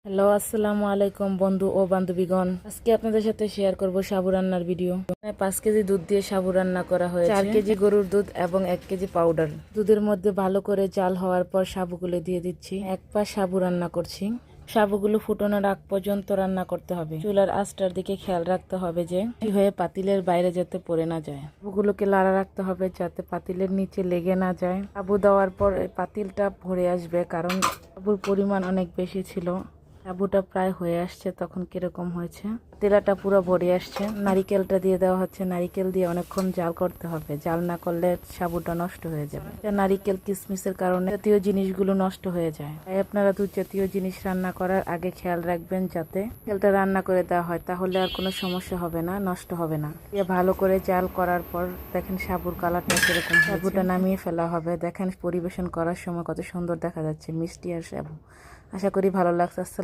Hello, আসসালামু আলাইকুম বন্ধু ও বান্ধবীগণ। আজকে আপনাদের সাথে শেয়ার করব সাবু রান্নার ভিডিও। 5 কেজি দুধ দিয়ে সাবু রান্না করা হয়েছে। 4 কেজি গরুর দুধ এবং 1 কেজি পাউডার। দুধের মধ্যে ভালো করে জাল হওয়ার পর সাবুগুলো দিয়ে দিচ্ছি। এক পা সাবু রান্না করছি। সাবুগুলো ফুটানোর আগ পর্যন্ত রান্না করতে হবে। চুলার আঁচটার দিকে খেয়াল রাখতে হবে যে হয়ে পাতিলের বাইরে যাতে পড়ে না যায়। সাবুগুলোকে লাড়া রাখতে হবে যাতে পাতিলের নিচে লেগে না যায়। সাবু দেওয়ার পর পাতিলটা ভরে আসবে, কারণ সাবুর পরিমাণ অনেক বেশি ছিল। সাবুটা প্রায় হয়ে আসছে, তখন কিরকম হয়েছে, তেলাটা পুরো ভরে আসছে। নারিকেলটা দিয়ে দেওয়া হচ্ছে। নারিকেল দিয়ে অনেকক্ষণ জাল করতে হবে, জাল না করলে সাবুটা নষ্ট হয়ে যাবে। নারিকেল কিশমিশের কারণে জাতীয় জিনিসগুলো নষ্ট হয়ে যায়। তাই আপনারা দুধ জাতীয় জিনিস রান্না করার আগে খেয়াল রাখবেন যাতে তেলটা রান্না করে দেওয়া হয়, তাহলে আর কোনো সমস্যা হবে না, নষ্ট হবে না। ভালো করে জাল করার পর দেখেন সাবুর কালারটা কিরকম। সাবুটা নামিয়ে ফেলা হবে। দেখেন পরিবেশন করার সময় কত সুন্দর দেখা যাচ্ছে, মিষ্টি আর সাবু। আশা করি ভালো লাগছে।